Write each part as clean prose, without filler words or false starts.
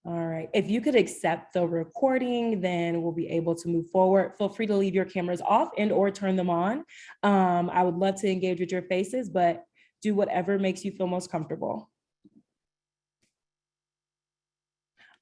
All right, if you could accept the recording, then we'll be able to move forward. Feel free to leave your cameras off and or turn them on. I would love to engage with your faces, but do whatever makes you feel most comfortable.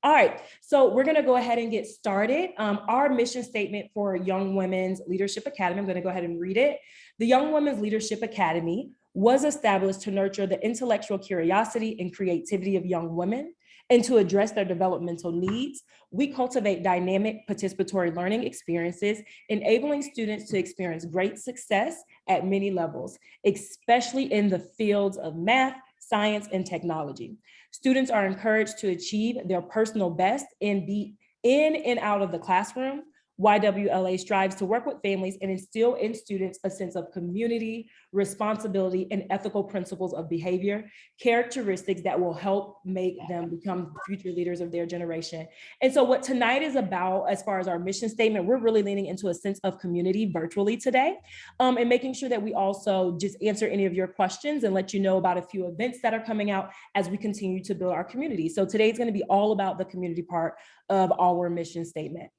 All right, so we're gonna go ahead and get started. Our mission statement for Young Women's Leadership Academy, I'm gonna go ahead and read it. The Young Women's Leadership Academy was established to nurture the intellectual curiosity and creativity of young women and to address their developmental needs. We cultivate dynamic participatory learning experiences, enabling students to experience great success at many levels, especially in the fields of math, science, and technology. Students are encouraged to achieve their personal best and be in and out of the classroom. YWLA strives to work with families and instill in students a sense of community, responsibility, and ethical principles of behavior, characteristics that will help make them become future leaders of their generation. And so what tonight is about, as far as our mission statement, we're really leaning into a sense of community virtually today, and making sure that we also just answer any of your questions and let you know about a few events that are coming out as we continue to build our community. So today's going to be all about the community part of our mission statement.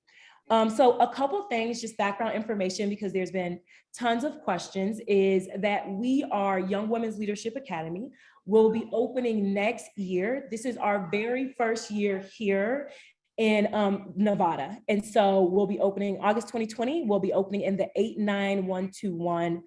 So a couple things, just background information, because there's been tons of questions, is that we are Young Women's Leadership Academy. We'll be opening next year. This is our very first year here in Nevada. And so we'll be opening August 2020. We'll be opening in the 89121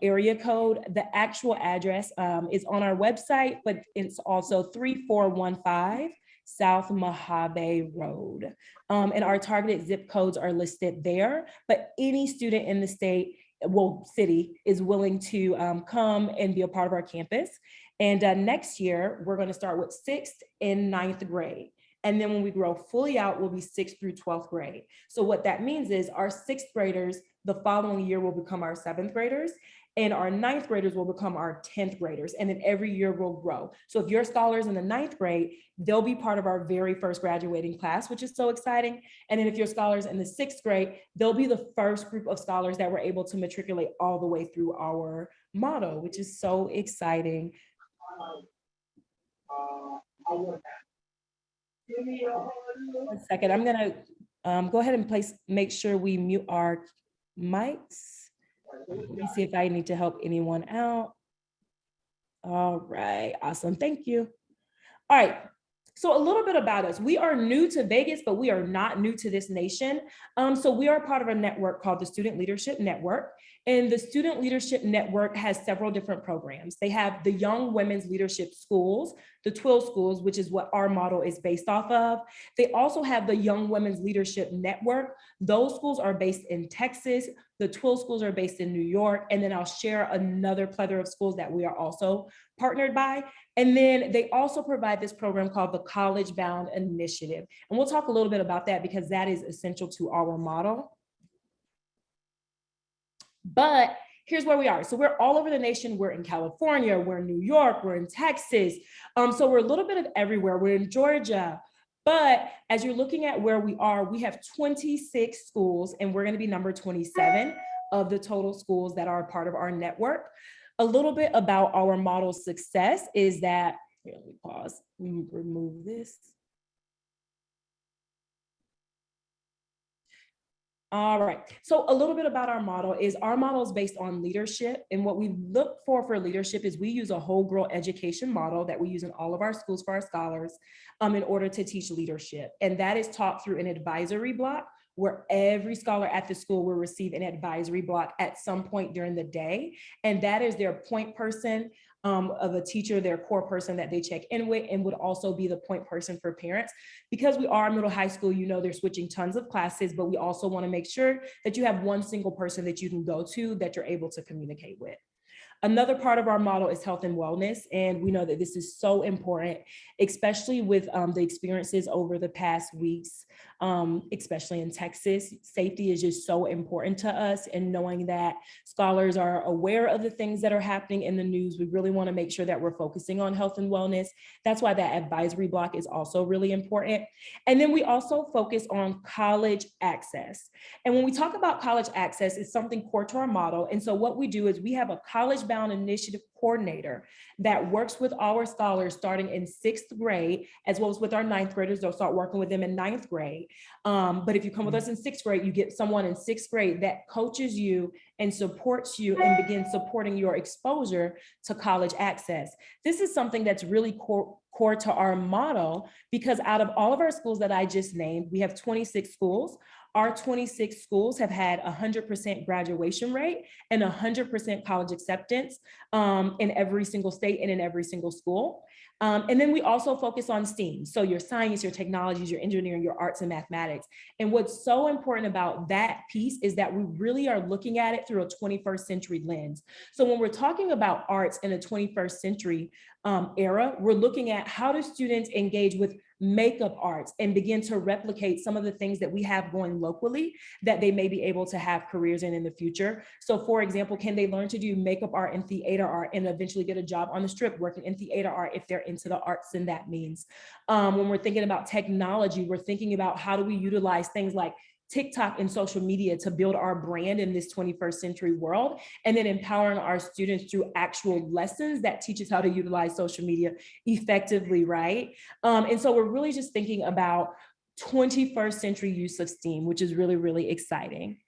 area code. The actual address is on our website, but it's also 3415 South Mojave Road. And our targeted zip codes are listed there, but any student in the city is willing to come and be a part of our campus. And next year, we're going to start with 6th and 9th grade. And then when we grow fully out, we'll be 6th through 12th grade. So what that means is our 6th graders the following year will become our 7th graders, and our 9th graders will become our 10th graders. And then every year will grow. So if you're scholars in the 9th grade, they'll be part of our very first graduating class, which is so exciting. And then if you're scholars in the 6th grade, they'll be the first group of scholars that were able to matriculate all the way through our model, which is so exciting. One second, I'm gonna go ahead and make sure we mute our mics. Let me see if I need to help anyone out. All right, awesome, thank you. All right, so a little bit about us. We are new to Vegas, but we are not new to this nation. So we are part of a network called the Student Leadership Network. And the Student Leadership Network has several different programs. They have the Young Women's Leadership Schools, the TWIL schools, which is what our model is based off of. They also have the Young Women's Leadership Network. Those schools are based in Texas. The TWIL schools are based in New York. And then I'll share another plethora of schools that we are also partnered by. And then they also provide this program called the College Bound Initiative. And we'll talk a little bit about that because that is essential to our model. But here's where we are. So we're all over the nation. We're in California, we're in New York, we're in Texas. So we're a little bit of everywhere. We're in Georgia. But as you're looking at where we are, we have 26 schools, and we're going to be number 27 of the total schools that are part of our network. A little bit about our model success is that, here, let me pause, let me remove this. All right, so a little bit about our model is based on leadership, and what we look for leadership is we use a whole girl education model that we use in all of our schools for our scholars in order to teach leadership, and that is taught through an advisory block where every scholar at the school will receive an advisory block at some point during the day, and that is their point person of a teacher, their core person that they check in with, and would also be the point person for parents. Because we are middle high school, you know, they're switching tons of classes, but we also want to make sure that you have one single person that you can go to that you're able to communicate with. Another part of our model is health and wellness, and we know that this is so important, especially with the experiences over the past weeks especially in Texas. Safety is just so important to us, and knowing that scholars are aware of the things that are happening in the news, we really want to make sure that we're focusing on health and wellness. That's why that advisory block is also really important. And then we also focus on college access. And when we talk about college access, it's something core to our model. And so what we do is we have a college-bound initiative coordinator that works with our scholars starting in 6th grade, as well as with our 9th graders. They'll start working with them in 9th grade. But if you come with us in 6th grade, you get someone in 6th grade that coaches you and supports you and begins supporting your exposure to college access. This is something that's really core to our model, because out of all of our schools that I just named, we have 26 schools. Our 26 schools have had 100% graduation rate and 100% college acceptance in every single state and in every single school. And then we also focus on STEAM. So your science, your technologies, your engineering, your arts and mathematics. And what's so important about that piece is that we really are looking at it through a 21st century lens. So when we're talking about arts in a 21st century era, we're looking at how do students engage with makeup arts and begin to replicate some of the things that we have going locally that they may be able to have careers in the future. So for example, can they learn to do makeup art and theater art and eventually get a job on the strip working in theater art if they're into the arts and that means. When we're thinking about technology, we're thinking about how do we utilize things like TikTok and social media to build our brand in this 21st century world, and then empowering our students through actual lessons that teach us how to utilize social media effectively, right? And so we're really just thinking about 21st century use of STEAM, which is really, really exciting.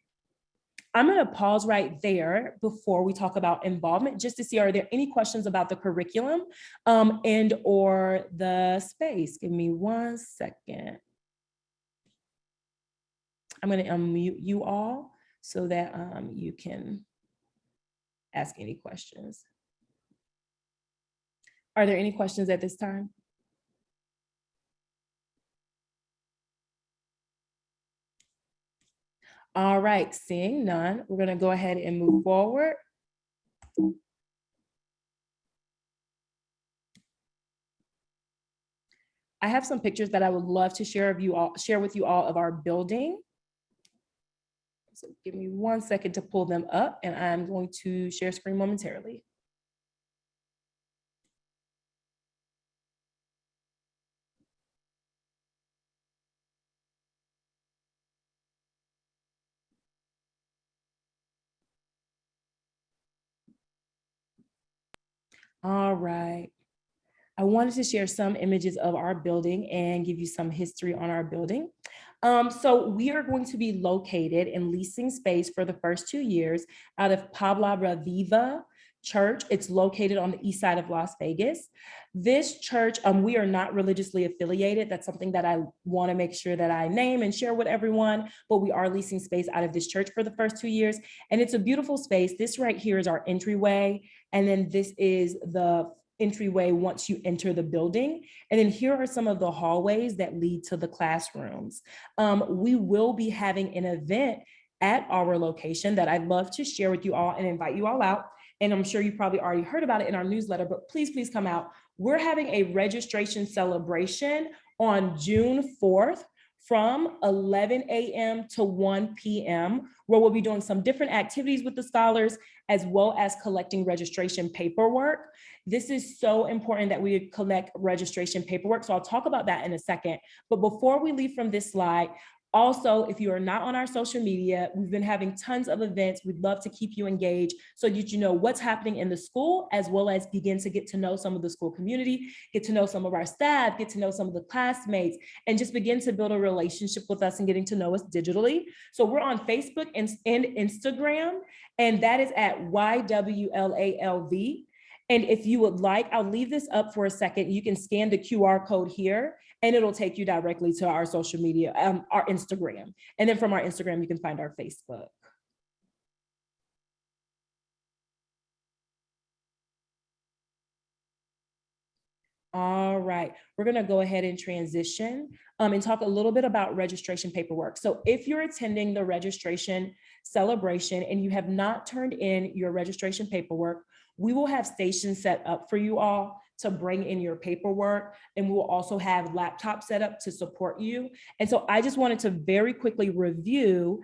I'm going to pause right there before we talk about involvement, just to see, are there any questions about the curriculum and or the space? Give me 1 second. I'm going to unmute you all so that you can ask any questions. Are there any questions at this time? All right, seeing none, we're going to go ahead and move forward. I have some pictures that I would love to share with you all of our building. So give me 1 second to pull them up, and I'm going to share screen momentarily. All right. I wanted to share some images of our building and give you some history on our building. So we are going to be located in leasing space for the first 2 years out of Palabra Viva Church. It's located on the east side of Las Vegas. This church, we are not religiously affiliated. That's something that I want to make sure that I name and share with everyone, but we are leasing space out of this church for the first 2 years. And it's a beautiful space. This right here is our entryway. And then this is the entryway once you enter the building. And then here are some of the hallways that lead to the classrooms. We will be having an event at our location that I'd love to share with you all and invite you all out. And I'm sure you probably already heard about it in our newsletter, but please come out. We're having a registration celebration on June 4th from 11 a.m. to 1 p.m., where we'll be doing some different activities with the scholars, as well as collecting registration paperwork. This is so important that we collect registration paperwork. So I'll talk about that in a second. But before we leave from this slide, also, if you are not on our social media, we've been having tons of events. We'd love to keep you engaged so that you know what's happening in the school, as well as begin to get to know some of the school community, get to know some of our staff, get to know some of the classmates, and just begin to build a relationship with us and getting to know us digitally. So we're on Facebook and Instagram, and that is at YWLALV. And if you would like, I'll leave this up for a second. You can scan the QR code here and it'll take you directly to our social media, our Instagram. And then from our Instagram, you can find our Facebook. All right, we're gonna go ahead and transition and talk a little bit about registration paperwork. So if you're attending the registration celebration and you have not turned in your registration paperwork, we will have stations set up for you all to bring in your paperwork, and we will also have laptops set up to support you. And so I just wanted to very quickly review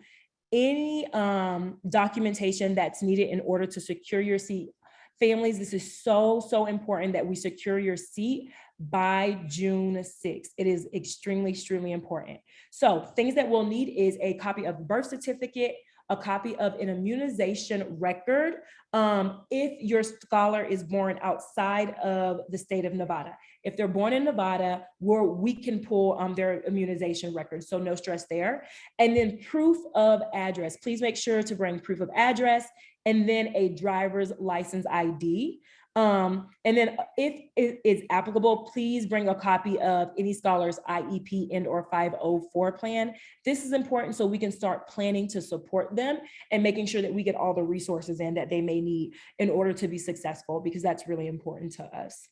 any documentation that's needed in order to secure your seat. Families, this is so important that we secure your seat by June 6th. It is extremely important. So things that we'll need is a copy of birth certificate, a copy of an immunization record, if your scholar is born outside of the state of Nevada. If they're born in Nevada, we can pull their immunization record, so no stress there. And then proof of address. Please make sure to bring proof of address and then a driver's license ID. And then if it is applicable, please bring a copy of any scholar's IEP and or 504 plan. This is important so we can start planning to support them and making sure that we get all the resources in that they may need in order to be successful, because that's really important to us.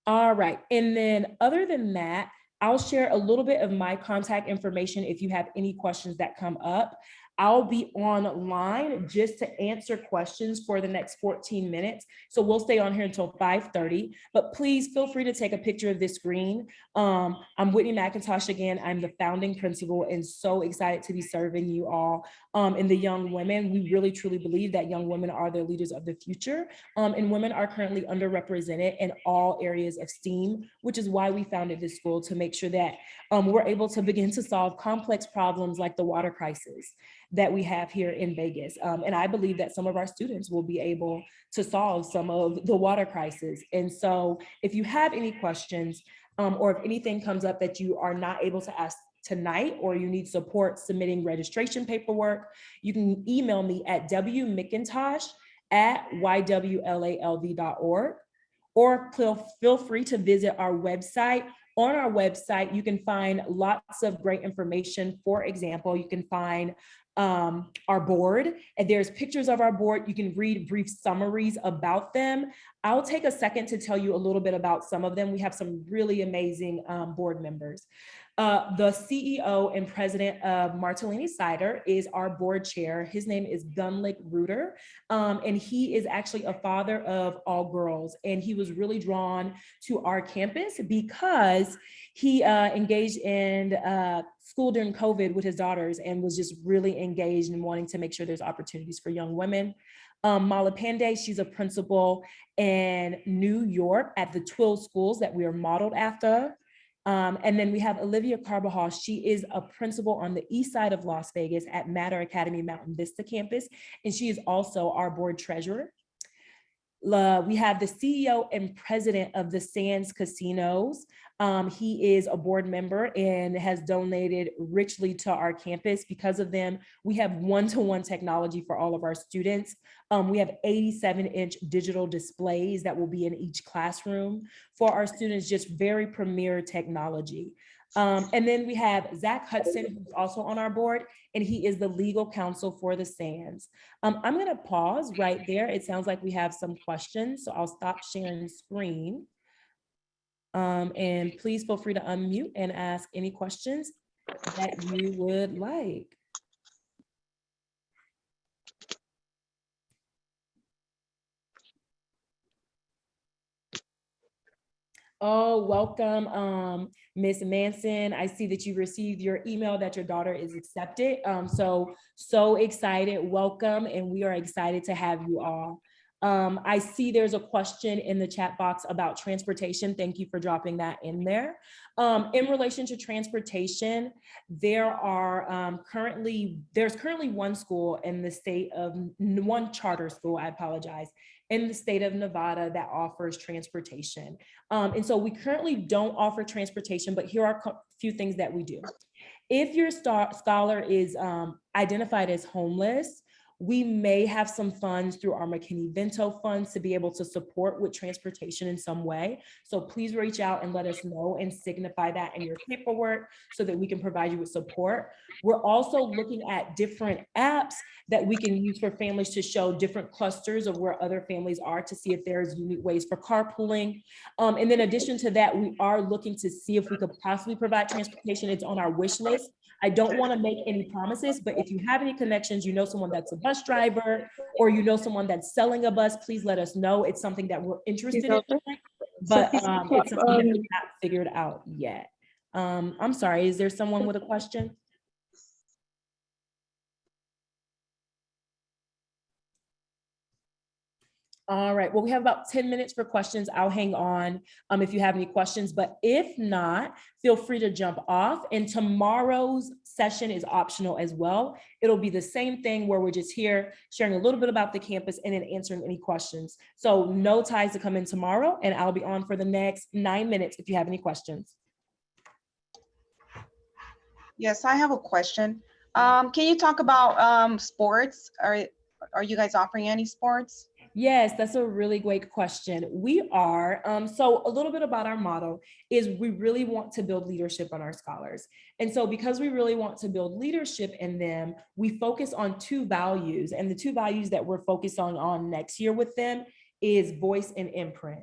All right, and then other than that, I'll share a little bit of my contact information if you have any questions that come up. I'll be online just to answer questions for the next 14 minutes. So we'll stay on here until 5:30, but please feel free to take a picture of this screen. I'm Whitney McIntosh again. I'm the founding principal and so excited to be serving you all and the young women. We really truly believe that young women are the leaders of the future, and women are currently underrepresented in all areas of STEAM, which is why we founded this school, to make sure that we're able to begin to solve complex problems like the water crisis that we have here in Vegas. And I believe that some of our students will be able to solve some of the water crisis. And so if you have any questions or if anything comes up that you are not able to ask tonight, or you need support submitting registration paperwork, you can email me at wmcintosh@ywlalv.org, or feel free to visit our website. On our website, you can find lots of great information. For example, you can find our board, and there's pictures of our board. You can read brief summaries about them. I'll take a second to tell you a little bit about some of them. We have some really amazing board members. The CEO and president of Martellini Cider is our board chair. His name is Gunlick Reuter, and he is actually a father of all girls. And he was really drawn to our campus because he engaged in school during COVID with his daughters and was just really engaged in wanting to make sure there's opportunities for young women. Mala Pandey, she's a principal in New York at the Twill schools that we are modeled after. And then we have Olivia Carbajal. She is a principal on the east side of Las Vegas at Matter Academy Mountain Vista campus, and she is also our board treasurer. We have the CEO and president of the Sands Casinos. He is a board member and has donated richly to our campus. Because of them, we have one-to-one technology for all of our students. We have 87-inch digital displays that will be in each classroom for our students, just very premier technology. And then we have Zach Hudson, who's also on our board, and he is the legal counsel for the Sands. I'm going to pause right there. It sounds like we have some questions, so I'll stop sharing screen. And please feel free to unmute and ask any questions that you would like. Oh, welcome, Ms. Manson. I see that you received your email that your daughter is accepted. So excited, welcome, and we are excited to have you all. I see there's a question in the chat box about transportation. Thank you for dropping that in there. In relation to transportation, there's currently one school in the state of, one charter school, I apologize, in the state of Nevada that offers transportation. And so we currently don't offer transportation, but here are a few things that we do. If your scholar is identified as homeless, we may have some funds through our McKinney-Vento funds to be able to support with transportation in some way. So please reach out and let us know and signify that in your paperwork so that we can provide you with support. We're also looking at different apps that we can use for families to show different clusters of where other families are, to see if there's unique ways for carpooling. And then in addition to that, we are looking to see if we could possibly provide transportation. It's on our wish list. I don't want to make any promises, but if you have any connections, you know someone that's a bus driver, or you know someone that's selling a bus, please let us know. It's something that we're interested in, but it's something that we're not figured out yet. I'm sorry, is there someone with a question? All right, well, we have about 10 minutes for questions. I'll hang on if you have any questions, but if not, feel free to jump off. And tomorrow's session is optional as well. It'll be the same thing where we're just here sharing a little bit about the campus and then answering any questions. So no ties to come in tomorrow, and I'll be on for the next 9 minutes if you have any questions. Yes, I have a question. Can you talk about sports? Are you guys offering any sports? Yes, that's a really great question. We are. So a little bit about our model is we really want to build leadership on our scholars. And so because we really want to build leadership in them, we focus on 2 values. And the 2 values that we're focused on next year with them is voice and imprint.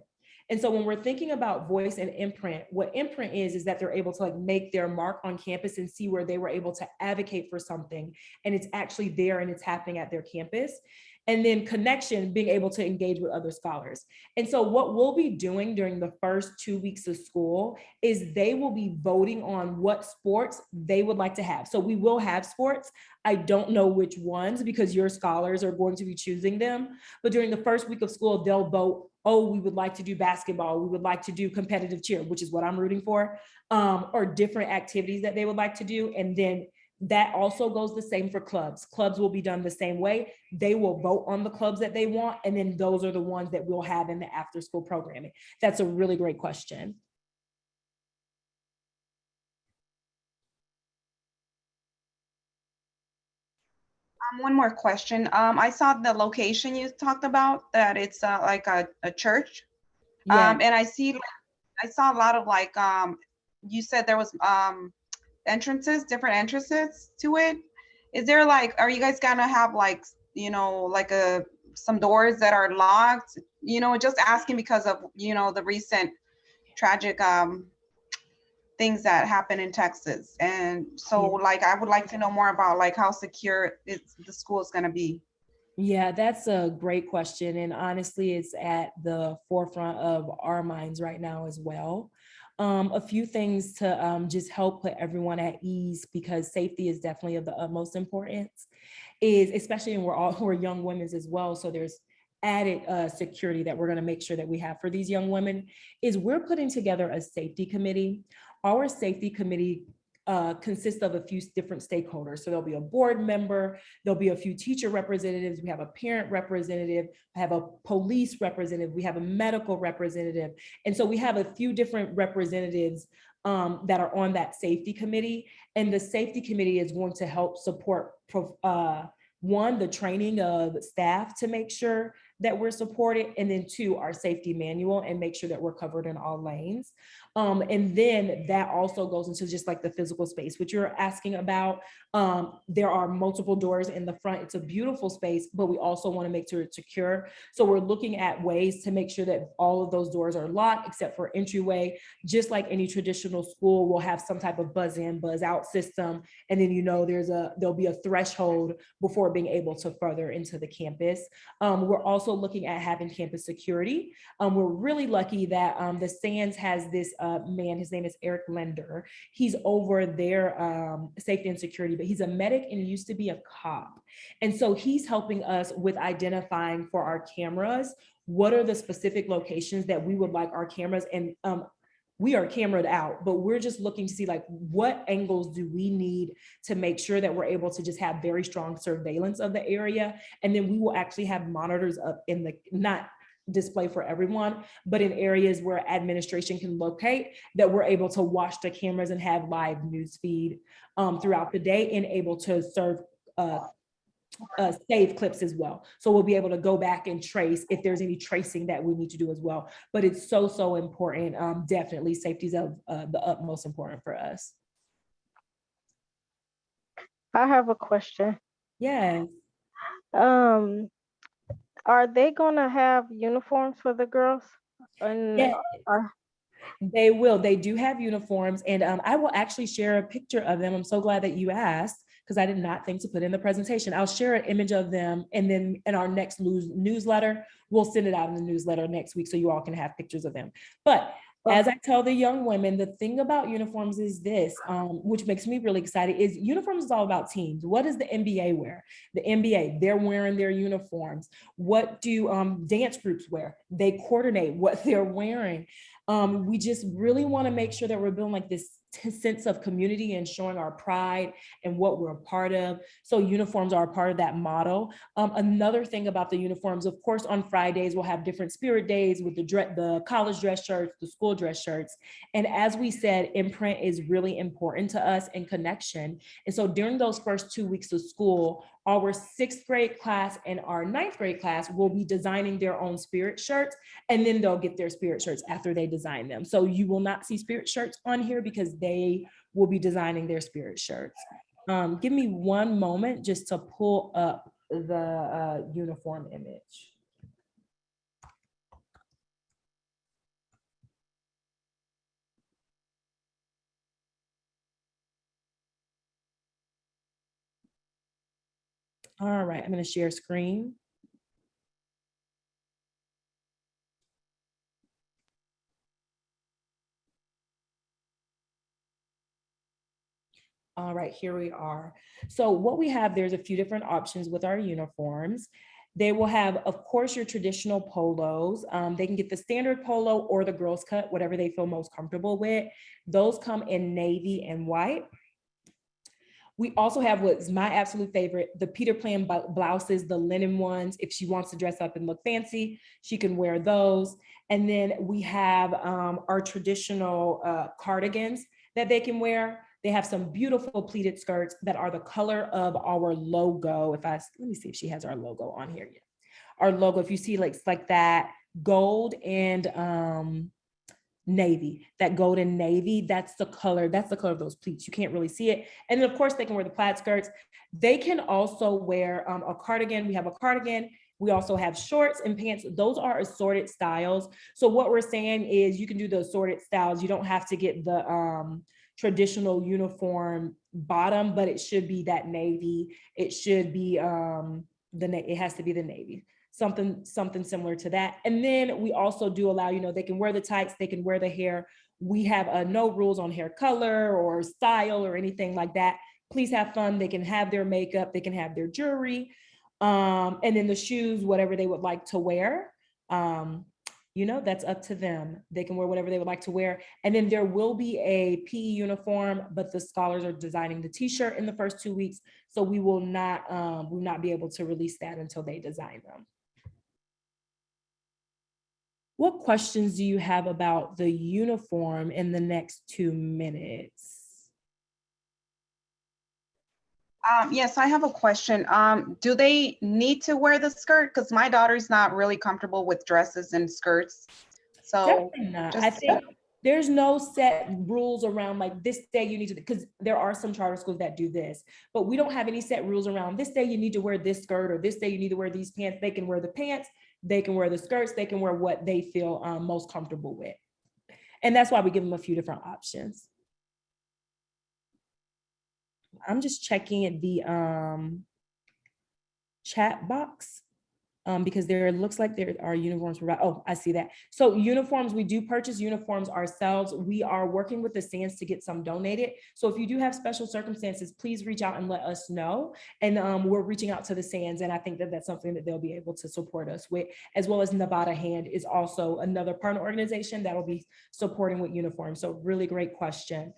And so when we're thinking about voice and imprint, what imprint is that they're able to like make their mark on campus and see where they were able to advocate for something. And it's actually there and it's happening at their campus. And then connection, being able to engage with other scholars. And so what we'll be doing during the first 2 weeks of school is they will be voting on what sports they would like to have. So we will have sports. I don't know which ones because your scholars are going to be choosing them. But during the first week of school, they'll vote, oh, we would like to do basketball. We would like to do competitive cheer, which is what I'm rooting for, or different activities that they would like to do. And then that also goes the same for clubs. Clubs will be done the same way. They will vote on the clubs that they want, and then those are the ones that we'll have in the after school programming. That's a really great question. One more question. I saw the location you talked about, that it's like a church. Yeah. And I saw a lot of like, you said there was entrances, different entrances to it. Is there like, are you guys gonna have like, you know, like some doors that are locked? You know, just asking because of, you know, the recent tragic things that happen in Texas. And so like, I would like to know more about like how secure the school is gonna be. Yeah, that's a great question. And honestly, it's at the forefront of our minds right now as well. A few things to just help put everyone at ease, because safety is definitely of the utmost importance, is especially, and we're young women as well. So there's added security that we're going to make sure that we have for these young women, is we're putting together a safety committee. Our safety committee consists of a few different stakeholders. So there'll be a board member, there'll be a few teacher representatives, we have a parent representative, we have a police representative, we have a medical representative. And so we have a few different representatives that are on that safety committee. And the safety committee is going to help support one, the training of staff to make sure that we're supported, and then 2, our safety manual, and make sure that we're covered in all lanes. And then that also goes into just like the physical space, which you're asking about. There are multiple doors in the front. It's a beautiful space, but we also want to make sure it's secure. So we're looking at ways to make sure that all of those doors are locked except for entryway. Just like any traditional school will have some type of buzz in, buzz out system. And then, you know, there'll be a threshold before being able to further into the campus. We're also looking at having campus security. We're really lucky that the SANS has this man, his name is Eric Lender. He's over their safety and security, but he's a medic and used to be a cop. And so he's helping us with identifying for our cameras, what are the specific locations that we would like our cameras, and we are cameraed out, but we're just looking to see like what angles do we need to make sure that we're able to just have very strong surveillance of the area. And then we will actually have monitors up in the, not display for everyone, but in areas where administration can locate, that we're able to watch the cameras and have live news feed throughout the day, and able to serve save clips as well. So we'll be able to go back and trace if there's any tracing that we need to do as well. But it's so important. Definitely safety is of the utmost important for us. I have a question. Yes. Are they gonna have uniforms for the girls? And Yeah. They will. They do have uniforms, and I will actually share a picture of them. I'm so glad that you asked because I did not think to put in the presentation. I'll share an image of them, and then in our next newsletter, we'll send it out in the newsletter next week so you all can have pictures of them. But as I tell the young women, the thing about uniforms is this, which makes me really excited, is uniforms is all about teams. What does the NBA wear? The NBA, they're wearing their uniforms. What do dance groups wear? They coordinate what they're wearing. We just really want to make sure that we're building like this sense of community and showing our pride and what we're a part of. So uniforms are a part of that model. Another thing about the uniforms, of course, on Fridays, we'll have different spirit days with the college dress shirts, the school dress shirts. And as we said, imprint is really important to us and connection. And so during those first 2 weeks of school, our 6th grade class and our 9th grade class will be designing their own spirit shirts, and then they'll get their spirit shirts after they design them. So you will not see spirit shirts on here because they will be designing their spirit shirts. Give me one moment just to pull up the uniform image. All right, I'm going to share screen. All right, here we are. So what we have, there's a few different options with our uniforms. They will have, of course, your traditional polos. They can get the standard polo or the girls cut, whatever they feel most comfortable with. Those come in navy and white. We also have what's my absolute favorite, the Peter Pan blouses, the linen ones. If she wants to dress up and look fancy, she can wear those. And then we have our traditional cardigans that they can wear. They have some beautiful pleated skirts that are the color of our logo. Let me see if she has our logo on here yet. Our logo, if you see like that gold and navy, that golden navy, that's the color of those pleats. You can't really see it. And then of course they can wear the plaid skirts. They can also wear a cardigan. We have a cardigan. We also have shorts and pants. Those are assorted styles. So what we're saying is you can do the assorted styles. You don't have to get the traditional uniform bottom, but it should be that navy. It should be it has to be the navy. Something similar to that. And then we also do allow, they can wear the tights, they can wear the hair. We have no rules on hair color or style or anything like that. Please have fun. They can have their makeup, they can have their jewelry, and then the shoes, whatever they would like to wear. That's up to them. They can wear whatever they would like to wear. And then there will be a PE uniform, but the scholars are designing the t-shirt in the first 2 weeks. So we will not be able to release that until they design them. What questions do you have about the uniform in the next 2 minutes? Yes, I have a question. Do they need to wear the skirt? Because my daughter's not really comfortable with dresses and skirts. So definitely not. I think there's no set rules around like this day you need to, because there are some charter schools that do this, but we don't have any set rules around this day you need to wear this skirt or this day you need to wear these pants. They can wear the pants, they can wear the skirts, they can wear what they feel most comfortable with. And that's why we give them a few different options. I'm just checking at the chat box because there looks like there are uniforms. Oh, I see that. So uniforms, we do purchase uniforms ourselves. We are working with the SANS to get some donated. So if you do have special circumstances, please reach out and let us know. And we're reaching out to the SANS, and I think that that's something that they'll be able to support us with, as well as Nevada Hand is also another partner organization that will be supporting with uniforms. So really great question.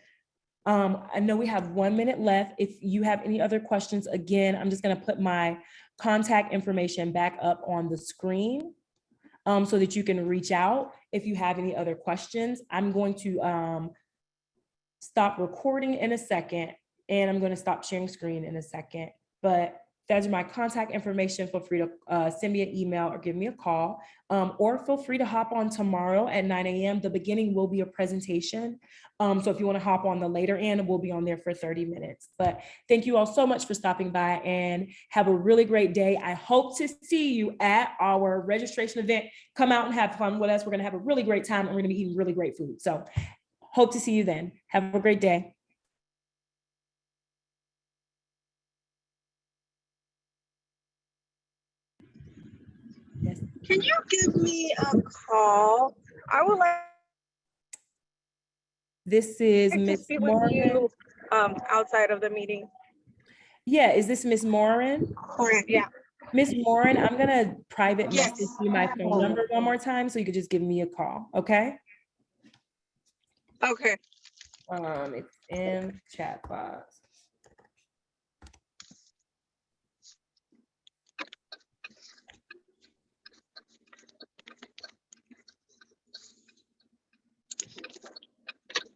I know we have 1 minute left. If you have any other questions, again, I'm just going to put my contact information back up on the screen so that you can reach out if you have any other questions. I'm going to stop recording in a second, and I'm going to stop sharing screen in a second. But That's my contact information. Feel free to send me an email or give me a call, or feel free to hop on tomorrow at 9 a.m. The beginning will be a presentation. So if you want to hop on the later end, we'll be on there for 30 minutes. But thank you all so much for stopping by and have a really great day. I hope to see you at our registration event. Come out and have fun with us. We're going to have a really great time and we're going to be eating really great food. So hope to see you then. Have a great day. Yes. Can you give me a call? I would like This is to Miss speak with Morin. you outside of the meeting. Yeah, is this Miss Morin? Correct. Yeah. Miss Morin, I'm gonna private Yes. message you my phone number one more time so you could just give me a call, okay? Okay. It's in chat box.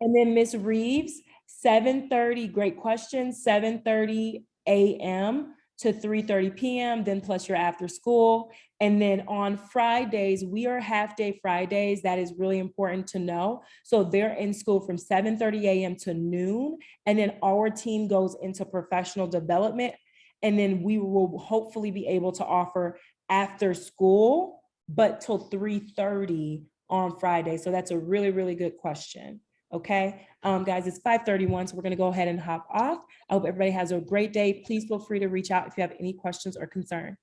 And then Miss Reeves, 7:30, great question, 7:30 a.m. to 3:30 p.m., then plus your after school. And then on Fridays, we are half day Fridays. That is really important to know. So they're in school from 7:30 a.m. to noon. And then our team goes into professional development. And then we will hopefully be able to offer after school, but till 3:30 on Friday. So that's a really, really good question. Okay, guys, it's 5:31, so we're gonna go ahead and hop off. I hope everybody has a great day. Please feel free to reach out if you have any questions or concern.